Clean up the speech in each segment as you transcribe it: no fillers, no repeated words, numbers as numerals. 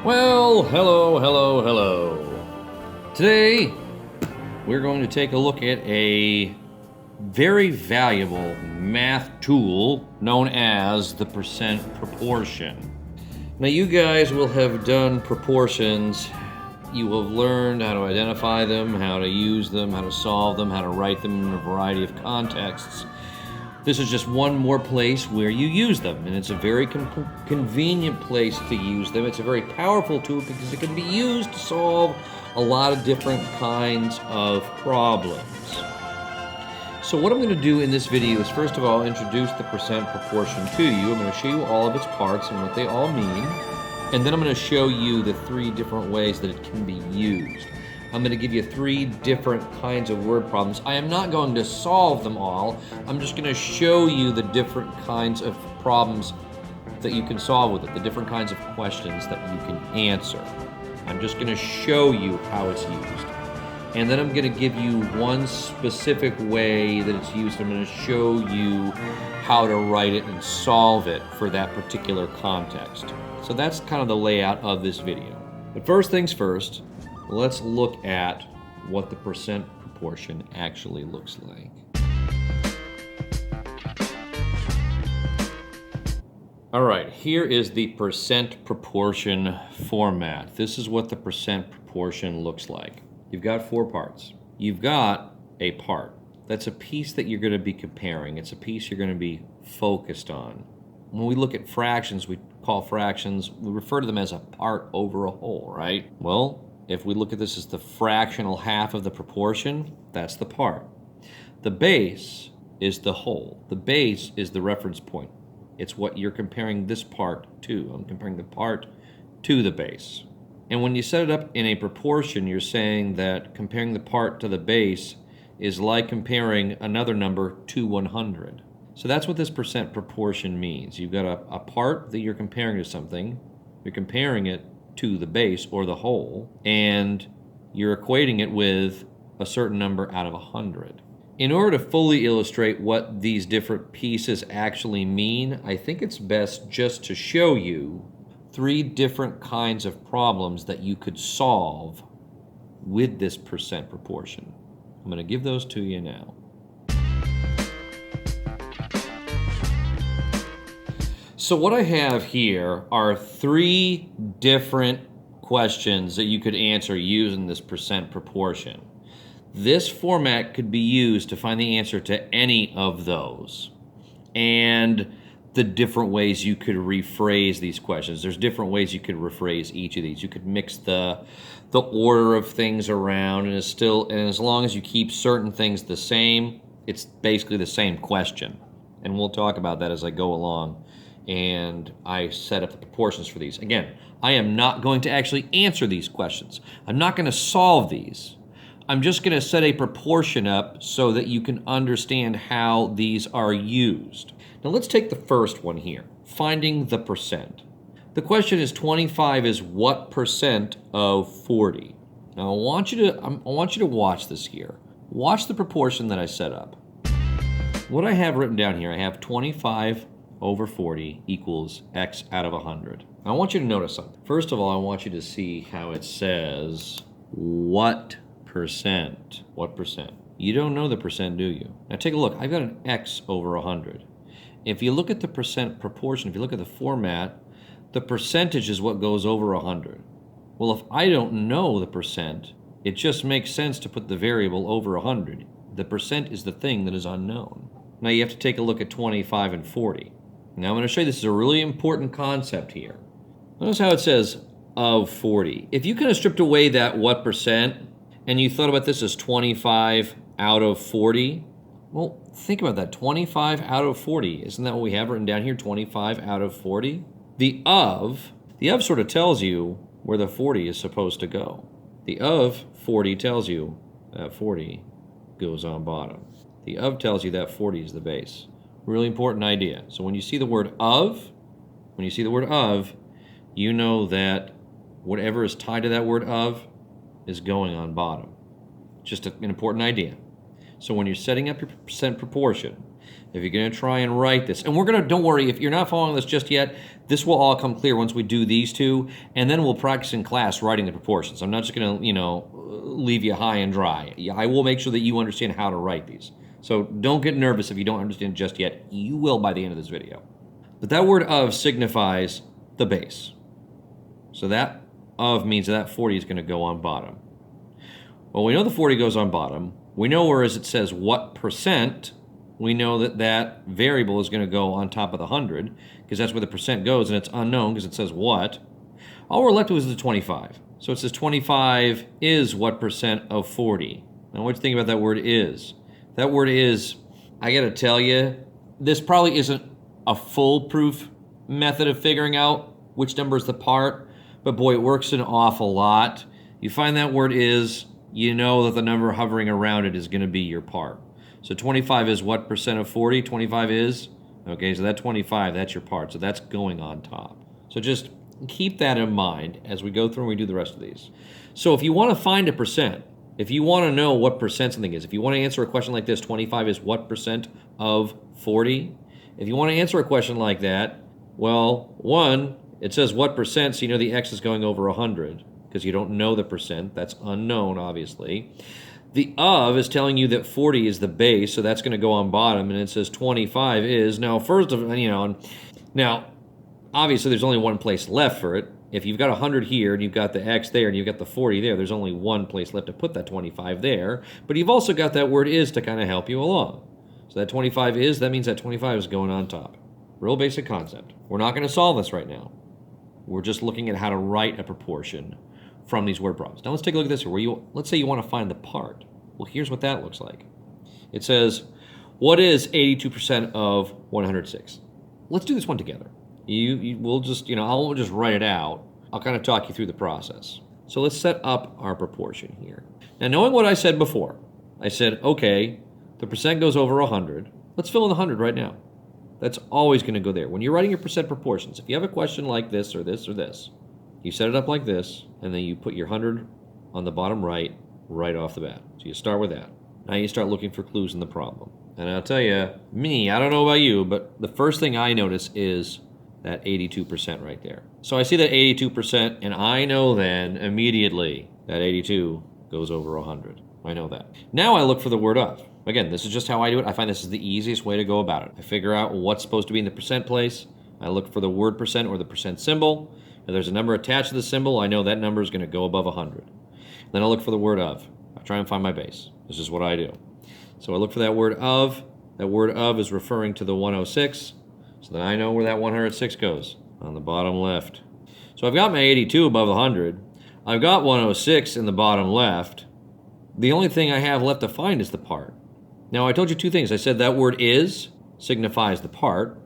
Well, hello. Today, we're going to take a look at a very valuable math tool known as the percent proportion. Now, you guys will have done proportions. You will have learned how to identify them, how to use them, how to solve them, how to write them in a variety of contexts. This is just one more place where you use them, and it's a very convenient place to use them. It's a very powerful tool because it can be used to solve a lot of different kinds of problems. So what I'm going to do in this video is first of all introduce the percent proportion to you. I'm going to show you all of its parts and what they all mean, and then I'm going to show you the three different ways that it can be used. I'm going to give you three different kinds of word problems. I am not going to solve them all. I'm just going to show you the different kinds of problems that you can solve with it, the different kinds of questions that you can answer. I'm just going to show you how it's used. And then I'm going to give you one specific way that it's used. I'm going to show you how to write it and solve it for that particular context. So that's kind of the layout of this video. But first things first, let's look at what the percent proportion actually looks like. All right, here is the percent proportion format. This is what the percent proportion looks like. You've got four parts. You've got a part. That's a piece that you're going to be comparing. It's a piece you're going to be focused on. When we look at fractions, we refer to them as a part over a whole, right? Well, if we look at this as the fractional half of the proportion, that's the part. The base is the whole. The base is the reference point. It's what you're comparing this part to. I'm comparing the part to the base. And when you set it up in a proportion, you're saying that comparing the part to the base is like comparing another number to 100. So that's what this percent proportion means. You've got a part that you're comparing to something. You're comparing it to the base or the whole, and you're equating it with a certain number out of 100. In order to fully illustrate what these different pieces actually mean, I think it's best just to show you three different kinds of problems that you could solve with this percent proportion. I'm going to give those to you now. So what I have here are three different questions that you could answer using this percent proportion. This format could be used to find the answer to any of those, and the different ways you could rephrase these questions. There's different ways you could rephrase each of these. You could mix the order of things around, and as long as you keep certain things the same, it's basically the same question. And we'll talk about that as I go along and I set up the proportions for these. Again, I am not going to actually answer these questions. I'm not going to solve these. I'm just going to set a proportion up so that you can understand how these are used. Now let's take the first one here, finding the percent. The question is 25 is what percent of 40? Now I want you to watch this here. Watch the proportion that I set up. What I have written down here, I have 25 over 40 equals x out of 100. Now, I want you to notice something. First of all, I want you to see how it says what percent. What percent? You don't know the percent, do you? Now take a look. I've got an x over 100. If you look at the percent proportion, if you look at the format, the percentage is what goes over 100. Well, if I don't know the percent, it just makes sense to put the variable over 100. The percent is the thing that is unknown. Now you have to take a look at 25 and 40. Now I'm going to show you this is a really important concept here. Notice how it says of 40. If you kind of stripped away that what percent and you thought about this as 25 out of 40, well, think about that. 25 out of 40. Isn't that what we have written down here? 25 out of 40? The of sort of tells you where the 40 is supposed to go. The of 40 tells you that 40 goes on bottom. The of tells you that 40 is the base. Really important idea. So when you see the word of, you know that whatever is tied to that word of is going on bottom. Just an important idea. So when you're setting up your percent proportion, if you're going to try and write this, and don't worry, if you're not following this just yet, this will all come clear once we do these two, and then we'll practice in class writing the proportions. I'm not just going to, leave you high and dry. I will make sure that you understand how to write these. So don't get nervous if you don't understand just yet. You will by the end of this video. But that word of signifies the base. So that of means that 40 is going to go on bottom. Well, we know the 40 goes on bottom. We know whereas it says what percent, we know that that variable is going to go on top of the 100 because that's where the percent goes, and it's unknown because it says what. All we're left with is the 25. So it says 25 is what percent of 40. Now what do you think about that word is? That word is, I got to tell you, this probably isn't a foolproof method of figuring out which number is the part, but boy, it works an awful lot. You find that word is, you know that the number hovering around it is going to be your part. So 25 is what percent of 40? 25 is? Okay, so that 25, that's your part. So that's going on top. So just keep that in mind as we go through and we do the rest of these. So if you want to find a percent, if you want to know what percent something is, if you want to answer a question like this, 25 is what percent of 40? If you want to answer a question like that, well, one, it says what percent, so you know the x is going over 100. Because you don't know the percent. That's unknown, obviously. The of is telling you that 40 is the base, so that's going to go on bottom, and it says 25 is. Now, now, obviously there's only one place left for it. If you've got 100 here, and you've got the x there, and you've got the 40 there, there's only one place left to put that 25 there. But you've also got that word is to kind of help you along. So that 25 is, that means that 25 is going on top. Real basic concept. We're not going to solve this right now. We're just looking at how to write a proportion from these word problems. Now let's take a look at this here. Let's say you want to find the part. Well, here's what that looks like. It says, what is 82% of 106? Let's do this one together. We'll just, I won't just write it out. I'll kind of talk you through the process. So let's set up our proportion here. Now, knowing what I said before, I said, okay, the percent goes over 100. Let's fill in the 100 right now. That's always going to go there. When you're writing your percent proportions, if you have a question like this or this or this, you set it up like this, and then you put your 100 on the bottom right off the bat. So you start with that. Now you start looking for clues in the problem. And I'll tell you, I don't know about you, but the first thing I notice is that 82% right there. So I see that 82%, and I know then immediately that 82 goes over 100. I know that. Now I look for the word of. Again, this is just how I do it. I find this is the easiest way to go about it. I figure out what's supposed to be in the percent place. I look for the word percent or the percent symbol. If there's a number attached to the symbol, I know that number is going to go above 100. Then I look for the word of. I try and find my base. This is what I do. So I look for that word of. That word of is referring to the 106. So then I know where that 106 goes, on the bottom left. So I've got my 82 above 100. I've got 106 in the bottom left. The only thing I have left to find is the part. Now I told you two things. I said that word is signifies the part.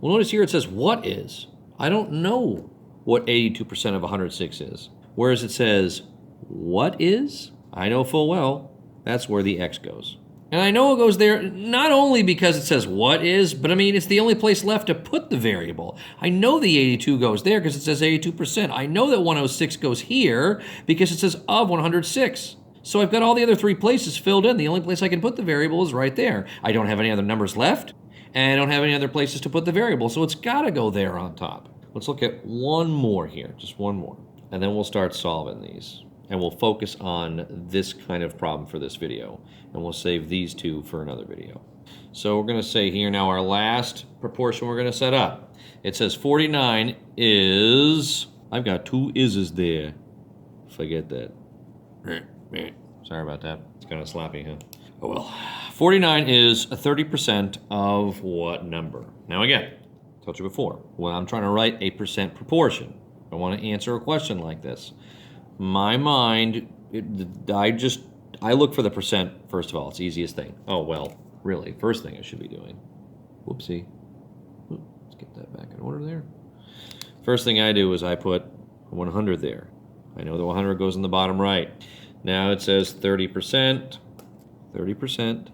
Well, notice here it says what is. I don't know what 82% of 106 is. Whereas it says, what is? I know full well that's where the x goes. And I know it goes there not only because it says what is, but it's the only place left to put the variable. I know the 82 goes there because it says 82%. I know that 106 goes here because it says of 106. So I've got all the other three places filled in. The only place I can put the variable is right there. I don't have any other numbers left, and I don't have any other places to put the variable, so it's got to go there on top. Let's look at one more here, just one more, and then we'll start solving these. And we'll focus on this kind of problem for this video, and we'll save these two for another video. So we're going to say here now our last proportion we're going to set up. It says 49 is, I've got two is's there. Forget that. Sorry about that. It's kind of sloppy, huh? Oh well. 49 is 30% of what number? Now again, I told you before, when I'm trying to write a percent proportion, I want to answer a question like this. My mind, I look for the percent first of all. It's the easiest thing. Oh, well, really, first thing I should be doing. Whoopsie. Let's get that back in order there. First thing I do is I put 100 there. I know the 100 goes in the bottom right. Now it says 30%. 30%.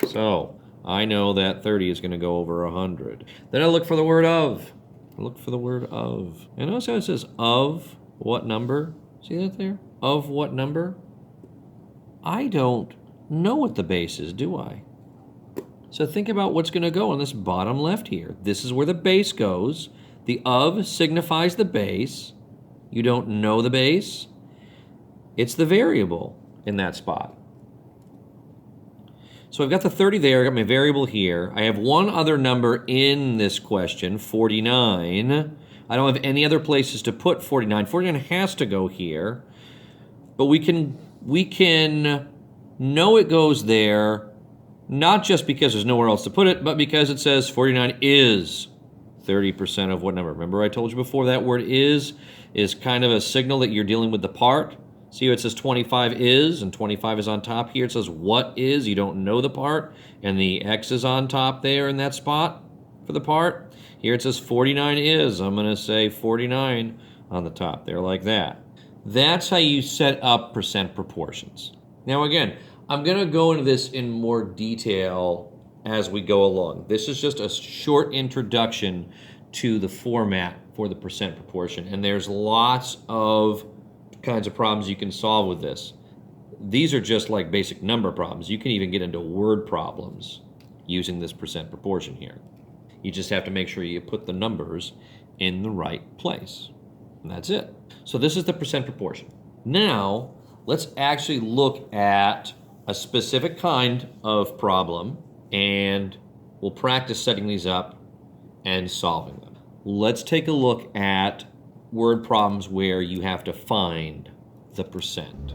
So I know that 30 is going to go over 100. Then I look for the word of. I look for the word of. And notice how it says of what number? See that there? Of what number? I don't know what the base is, do I? So think about what's going to go on this bottom left here. This is where the base goes. The of signifies the base. You don't know the base. It's the variable in that spot. So I've got the 30 there, I've got my variable here. I have one other number in this question, 49. I don't have any other places to put 49. 49 has to go here. But we can know it goes there, not just because there's nowhere else to put it, but because it says 49 is 30% of what number? Remember I told you before that word is kind of a signal that you're dealing with the part. See how it says 25 is, and 25 is on top here. It says what is, you don't know the part, and the X is on top there in that spot for the part. Here it says 49 is. I'm going to say 49 on the top there like that. That's how you set up percent proportions. Now again, I'm going to go into this in more detail as we go along. This is just a short introduction to the format for the percent proportion, and there's lots of kinds of problems you can solve with this. These are just like basic number problems. You can even get into word problems using this percent proportion here. You just have to make sure you put the numbers in the right place. And that's it. So this is the percent proportion. Now, let's actually look at a specific kind of problem, and we'll practice setting these up and solving them. Let's take a look at word problems where you have to find the percent.